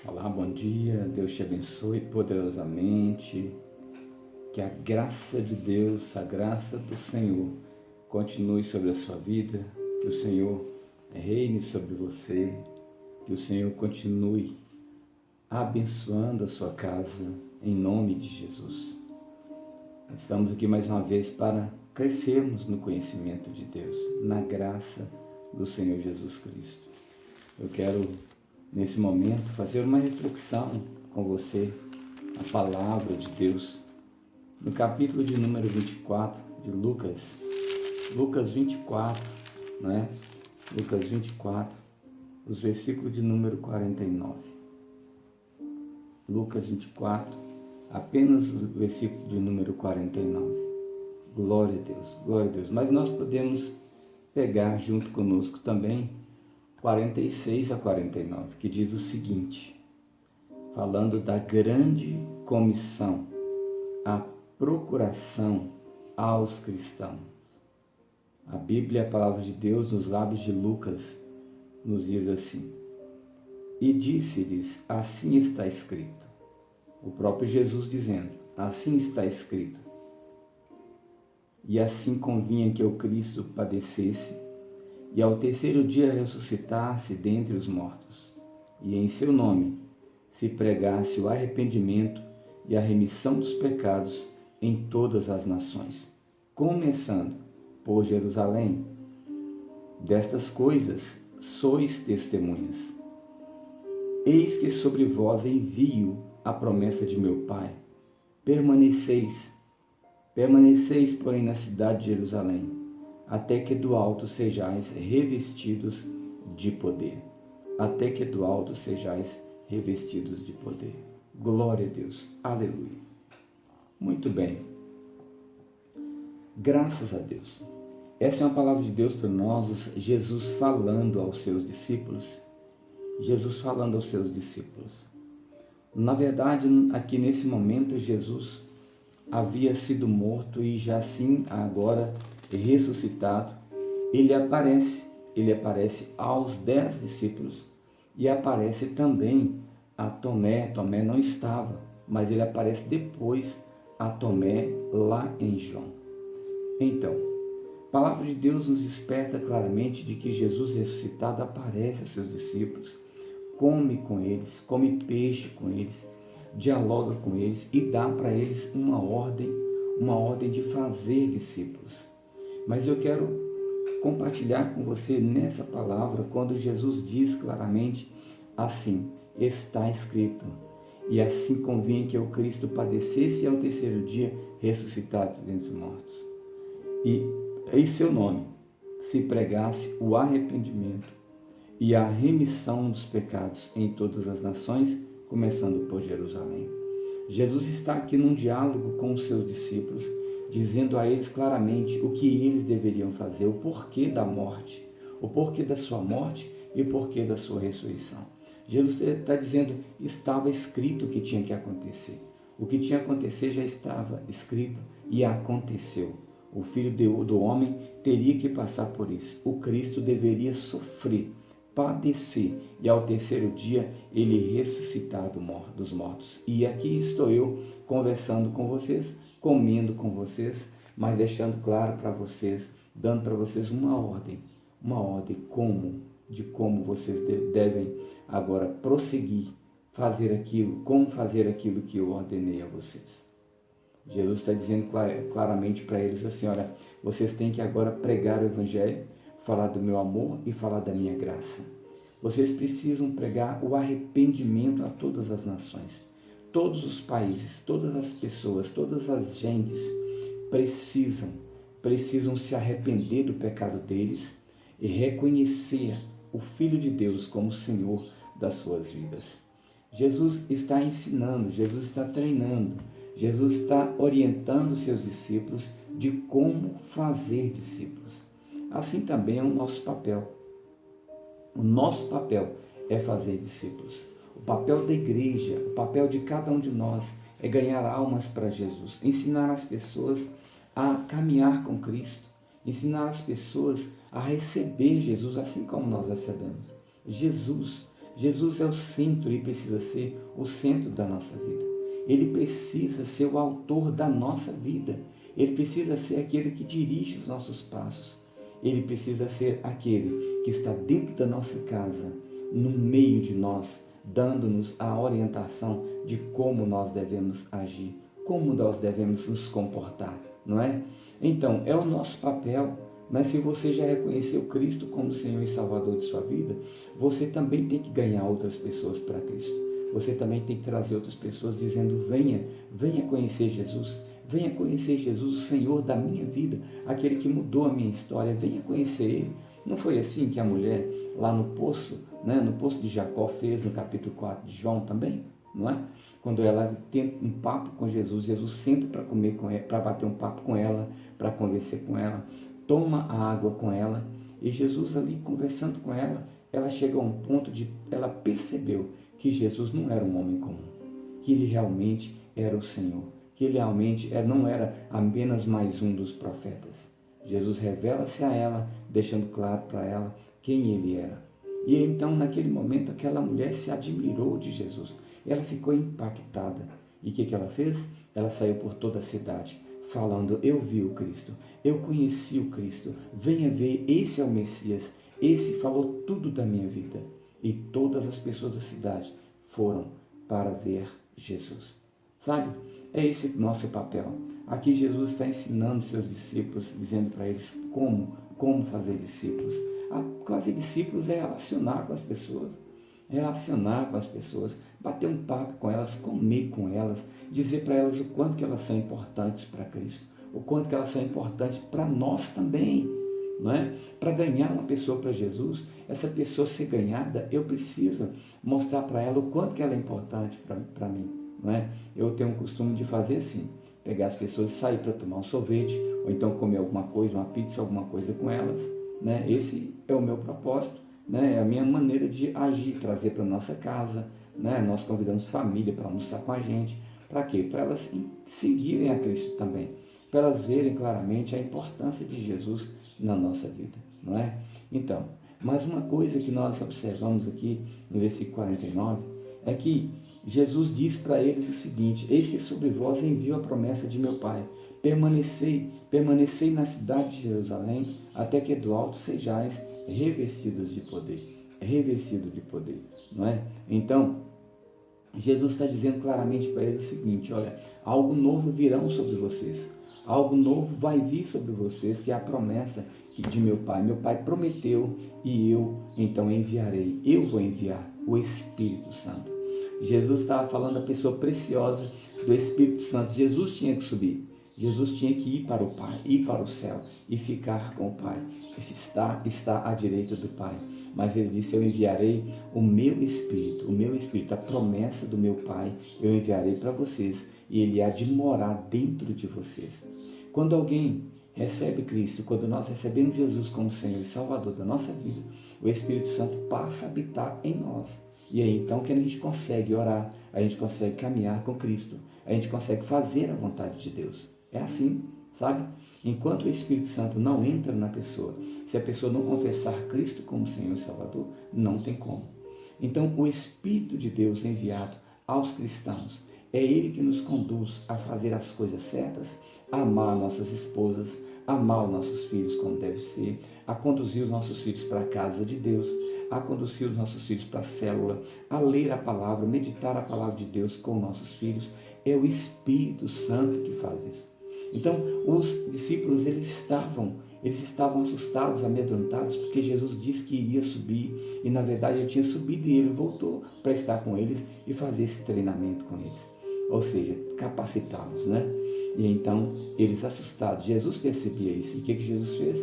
Olá, bom dia, Deus te abençoe poderosamente, que a graça de Deus, a graça do Senhor continue sobre a sua vida, que o Senhor reine sobre você, que o Senhor continue abençoando a sua casa, em nome de Jesus. Estamos aqui mais uma vez para crescermos no conhecimento de Deus, na graça do Senhor Jesus Cristo. Eu quero, nesse momento, fazer uma reflexão com você, a palavra de Deus, no capítulo de número 24 de Lucas 24, né? Lucas 24, os versículos de número 49. Lucas 24, apenas o versículo de número 49. Glória a Deus, glória a Deus. Mas nós podemos pegar junto conosco também 46 a 49, que diz o seguinte, falando da grande comissão, a procuração aos cristãos. A Bíblia, a palavra de Deus, nos lábios de Lucas, nos diz assim: e disse-lhes, assim está escrito. O próprio Jesus dizendo, assim está escrito. E assim convinha que o Cristo padecesse, e ao terceiro dia ressuscitasse dentre os mortos, e em seu nome se pregasse o arrependimento e a remissão dos pecados em todas as nações, começando por Jerusalém. Destas coisas sois testemunhas. Eis que sobre vós envio a promessa de meu Pai. Permaneceis, porém, na cidade de Jerusalém, até que do alto sejais revestidos de poder. Até que do alto sejais revestidos de poder. Glória a Deus. Aleluia. Muito bem. Graças a Deus. Essa é uma palavra de Deus para nós, Jesus falando aos seus discípulos. Jesus falando aos seus discípulos. Na verdade, aqui nesse momento, Jesus havia sido morto e já assim agora ressuscitado. Ele aparece aos 10 discípulos e aparece também a Tomé. Tomé não estava, mas ele aparece depois a Tomé lá em João. Então, a palavra de Deus nos desperta claramente de que Jesus ressuscitado aparece aos seus discípulos, come com eles, come peixe com eles, dialoga com eles e dá para eles uma ordem de fazer discípulos. Mas eu quero compartilhar com você nessa palavra, quando Jesus diz claramente assim, está escrito, e assim convinha que o Cristo padecesse e ao terceiro dia ressuscitasse dentre os mortos. E em seu nome se pregasse o arrependimento e a remissão dos pecados em todas as nações, começando por Jerusalém. Jesus está aqui num diálogo com os seus discípulos, dizendo a eles claramente o que eles deveriam fazer, o porquê da morte, o porquê da sua morte e o porquê da sua ressurreição. Jesus está dizendo, estava escrito o que tinha que acontecer. O que tinha que acontecer já estava escrito e aconteceu. O Filho do Homem teria que passar por isso. O Cristo deveria sofrer, padecer e ao terceiro dia ele ressuscitar dos mortos. E aqui estou eu conversando com vocês, comendo com vocês, mas deixando claro para vocês, dando para vocês uma ordem de como vocês devem agora prosseguir, como fazer aquilo que eu ordenei a vocês. Jesus está dizendo claramente para eles assim, olha, vocês têm que agora pregar o Evangelho, falar do meu amor e falar da minha graça. Vocês precisam pregar o arrependimento a todas as nações. Todos os países, todas as pessoas, todas as gentes precisam se arrepender do pecado deles e reconhecer o Filho de Deus como Senhor das suas vidas. Jesus está ensinando, Jesus está treinando, Jesus está orientando seus discípulos de como fazer discípulos. Assim também é o nosso papel. O nosso papel é fazer discípulos. O papel da igreja, o papel de cada um de nós é ganhar almas para Jesus, ensinar as pessoas a caminhar com Cristo, ensinar as pessoas a receber Jesus assim como nós recebemos. Jesus Jesus é o centro e precisa ser o centro da nossa vida. Ele precisa ser o autor da nossa vida. Ele precisa ser aquele que dirige os nossos passos. Ele precisa ser aquele que está dentro da nossa casa, no meio de nós, dando-nos a orientação de como nós devemos agir, como nós devemos nos comportar, não é? Então, é o nosso papel, mas se você já reconheceu Cristo como Senhor e Salvador de sua vida, você também tem que ganhar outras pessoas para Cristo. Você também tem que trazer outras pessoas dizendo, venha conhecer Jesus. Venha conhecer Jesus, o Senhor da minha vida, aquele que mudou a minha história. Venha conhecer Ele. Não foi assim que a mulher lá no poço, no poço de Jacó fez no capítulo 4 de João também, não é? Quando ela tem um papo com Jesus, Jesus senta para comer com ela, para bater um papo com ela, para conversar com ela, toma a água com ela, e Jesus ali conversando com ela, ela chega a um ponto de, ela percebeu que Jesus não era um homem comum, que Ele realmente era o Senhor, que Ele realmente não era apenas mais um dos profetas. Jesus revela-se a ela, deixando claro para ela quem Ele era. E então, naquele momento, aquela mulher se admirou de Jesus. Ela ficou impactada. E o que ela fez? Ela saiu por toda a cidade, falando, eu vi o Cristo, eu conheci o Cristo, venha ver, esse é o Messias, esse falou tudo da minha vida. E todas as pessoas da cidade foram para ver Jesus. Sabe? É esse o nosso papel. Aqui Jesus está ensinando seus discípulos, dizendo para eles como fazer discípulos. Fazer discípulos é relacionar com as pessoas. Bater um papo com elas, comer com elas, dizer para elas o quanto que elas são importantes para Cristo, o quanto que elas são importantes para nós também, não é? Para ganhar uma pessoa para Jesus, essa pessoa ser ganhada, eu preciso mostrar para ela o quanto que ela é importante para mim, não é? Eu tenho o costume de fazer assim, pegar as pessoas e sair para tomar um sorvete, ou então comer alguma coisa, uma pizza, alguma coisa com elas, né? Esse é o meu propósito, né? É a minha maneira de agir, trazer para a nossa casa, né? Nós convidamos família para almoçar com a gente, para quê? Para elas seguirem a Cristo também, para elas verem claramente a importância de Jesus na nossa vida, não é? Então, mais uma coisa que nós observamos aqui no versículo 49 é que Jesus diz para eles o seguinte, eis que sobre vós envio a promessa de meu Pai, permanecei na cidade de Jerusalém, até que do alto sejais revestidos de poder, não é? Então, Jesus está dizendo claramente para eles o seguinte, olha, algo novo virão sobre vocês, algo novo vai vir sobre vocês, que é a promessa de meu Pai. Meu Pai prometeu e eu então enviarei, eu vou enviar o Espírito Santo. Jesus estava falando da pessoa preciosa do Espírito Santo. Jesus tinha que subir, Jesus tinha que ir para o Pai, ir para o céu e ficar com o Pai, está à direita do Pai. Mas ele disse, eu enviarei o meu Espírito, a promessa do meu Pai, eu enviarei para vocês e ele há de morar dentro de vocês. Quando alguém recebe Cristo, quando nós recebemos Jesus como Senhor e Salvador da nossa vida, o Espírito Santo passa a habitar em nós. E aí então que a gente consegue orar, a gente consegue caminhar com Cristo, a gente consegue fazer a vontade de Deus. É assim, sabe? Enquanto o Espírito Santo não entra na pessoa, se a pessoa não confessar Cristo como Senhor e Salvador, não tem como. Então, o Espírito de Deus enviado aos cristãos, é Ele que nos conduz a fazer as coisas certas, a amar nossas esposas, a amar os nossos filhos como deve ser, a conduzir os nossos filhos para a casa de Deus, a conduzir os nossos filhos para a célula, a ler a palavra, meditar a palavra de Deus com nossos filhos. É o Espírito Santo que faz isso. Então, os discípulos, eles estavam assustados, amedrontados, porque Jesus disse que iria subir, e na verdade ele tinha subido e ele voltou para estar com eles e fazer esse treinamento com eles. Ou seja, capacitá-los, né? E então, eles assustados, Jesus percebia isso. E o que Jesus fez?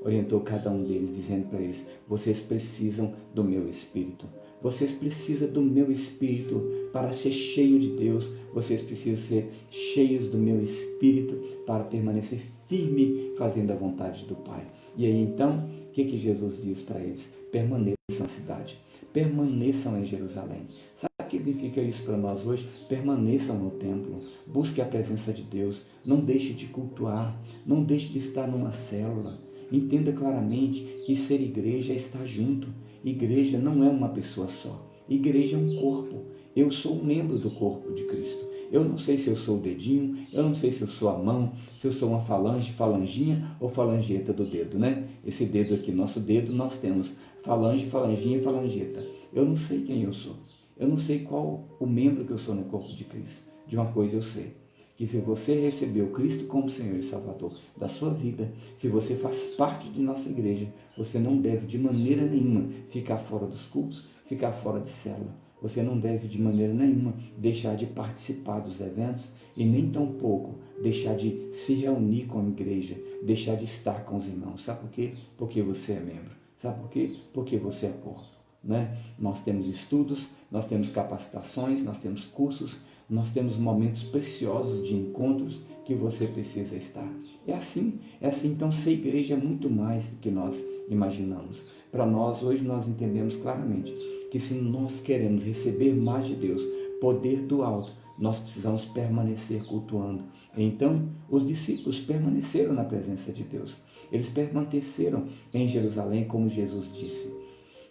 Orientou cada um deles, dizendo para eles, vocês precisam do meu Espírito. Vocês precisam do meu Espírito para ser cheio de Deus. Vocês precisam ser cheios do meu Espírito para permanecer firme fazendo a vontade do Pai. E aí então, o que Jesus diz para eles? Permaneçam na cidade, permaneçam em Jerusalém. Sabe o que significa isso para nós hoje? Permaneçam no templo, busque a presença de Deus, não deixe de cultuar, não deixe de estar numa célula. Entenda claramente que ser igreja é estar junto, Igreja não é uma pessoa só. Igreja é um corpo. Eu sou um membro do corpo de Cristo. Eu não sei se eu sou o dedinho, eu não sei se eu sou a mão, se eu sou uma falange, falanginha ou falangeta do dedo, né? Esse dedo aqui, nosso dedo, nós temos falange, falanginha e falangeta. Eu não sei quem eu sou. Eu não sei qual o membro que eu sou no corpo de Cristo. De uma coisa eu sei, que se você recebeu Cristo como Senhor e Salvador da sua vida, se você faz parte de nossa igreja, você não deve de maneira nenhuma ficar fora dos cultos, ficar fora de célula. Você não deve de maneira nenhuma deixar de participar dos eventos e nem tampouco deixar de se reunir com a igreja, deixar de estar com os irmãos. Sabe por quê? Porque você é membro. Sabe por quê? Porque você é corpo. Né? Nós temos estudos, nós temos capacitações, nós temos cursos, nós temos momentos preciosos de encontros que você precisa estar. É assim. Então ser igreja é muito mais do que nós imaginamos. Para nós, hoje nós entendemos claramente que se nós queremos receber mais de Deus, poder do alto, nós precisamos permanecer cultuando. Então, os discípulos permaneceram na presença de Deus. Eles permaneceram em Jerusalém, como Jesus disse.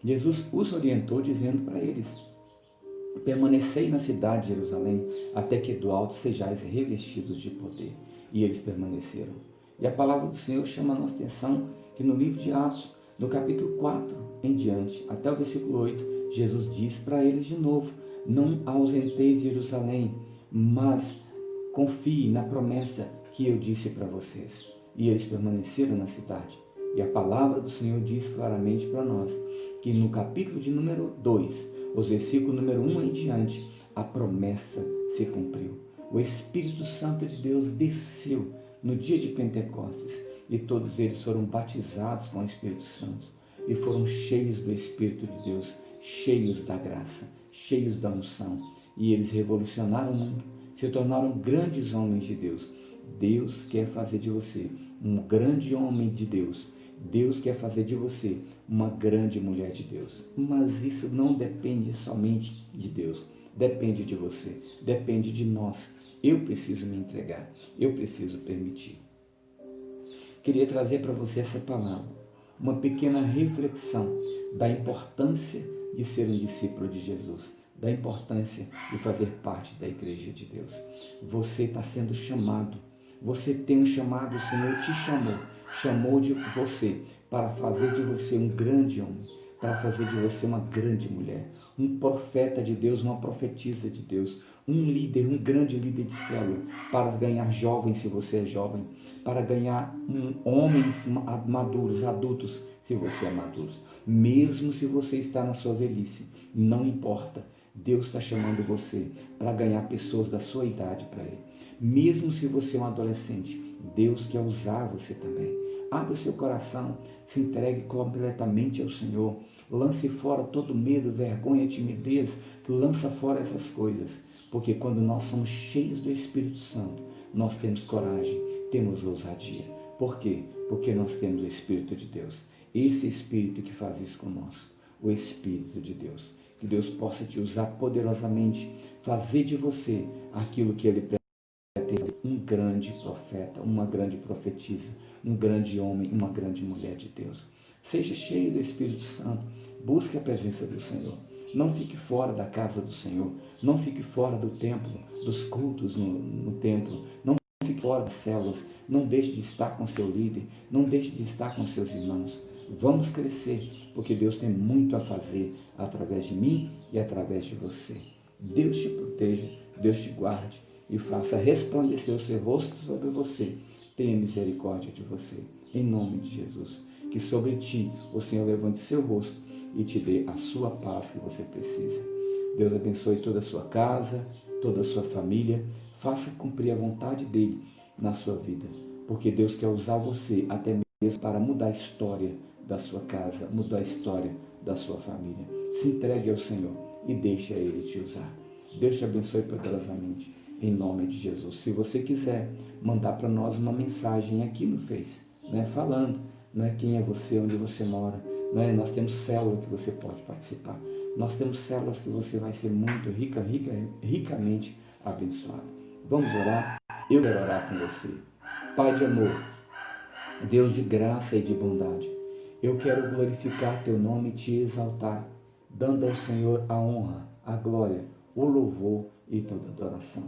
Jesus os orientou dizendo para eles: permanecei na cidade de Jerusalém, até que do alto sejais revestidos de poder. E eles permaneceram. E a palavra do Senhor chama a nossa atenção que no livro de Atos, no capítulo 4 em diante, até o versículo 8, Jesus diz para eles de novo: não ausenteis de Jerusalém, mas confie na promessa que eu disse para vocês. E eles permaneceram na cidade. E a palavra do Senhor diz claramente para nós que no capítulo de número 2, os versículos número 1 em diante, a promessa se cumpriu. O Espírito Santo de Deus desceu no dia de Pentecostes e todos eles foram batizados com o Espírito Santo e foram cheios do Espírito de Deus, cheios da graça, cheios da unção. E eles revolucionaram o mundo, se tornaram grandes homens de Deus. Deus quer fazer de você um grande homem de Deus. Deus quer fazer de você uma grande mulher de Deus. Mas isso não depende somente de Deus. Depende de você. Depende de nós. Eu preciso me entregar. Eu preciso permitir. Queria trazer para você essa palavra. Uma pequena reflexão da importância de ser um discípulo de Jesus. Da importância de fazer parte da igreja de Deus. Você está sendo chamado. Você tem um chamado. O Senhor te chamou de você para fazer de você um grande homem, para fazer de você uma grande mulher, um profeta de Deus, uma profetisa de Deus, um líder, um grande líder de célula, para ganhar jovens se você é jovem, para ganhar homens maduros, adultos se você é maduro, mesmo se você está na sua velhice, não importa, Deus está chamando você para ganhar pessoas da sua idade para Ele. Mesmo se você é um adolescente, Deus quer usar você também. Abra o seu coração, se entregue completamente ao Senhor. Lance fora todo medo, vergonha, timidez. Lança fora essas coisas. Porque quando nós somos cheios do Espírito Santo, nós temos coragem, temos ousadia. Por quê? Porque nós temos o Espírito de Deus. Esse Espírito que faz isso conosco. O Espírito de Deus. Que Deus possa te usar poderosamente. Fazer de você aquilo que Ele pretende. Um grande profeta, uma grande profetisa, um grande homem, uma grande mulher de Deus. Seja cheio do Espírito Santo, busque a presença do Senhor. Não fique fora da casa do Senhor, não fique fora do templo, dos cultos no templo, não fique fora das células, não deixe de estar com seu líder, não deixe de estar com seus irmãos. Vamos crescer, porque Deus tem muito a fazer através de mim e através de você. Deus te proteja, Deus te guarde e faça resplandecer o seu rosto sobre você. Tenha misericórdia de você, em nome de Jesus. Que sobre ti o Senhor levante seu rosto e te dê a sua paz que você precisa. Deus abençoe toda a sua casa, toda a sua família. Faça cumprir a vontade dEle na sua vida, porque Deus quer usar você até mesmo para mudar a história da sua casa, mudar a história da sua família. Se entregue ao Senhor e deixe a Ele te usar. Deus te abençoe poderosamente. Em nome de Jesus. Se você quiser mandar para nós uma mensagem aqui no Face, falando, quem é você, onde você mora, nós temos célula que você pode participar. Nós temos células que você vai ser muito ricamente abençoado. Vamos orar? Eu quero orar com você. Pai de amor, Deus de graça e de bondade, Eu quero glorificar teu nome e te exaltar, dando ao Senhor a honra, a glória, o louvor e toda adoração.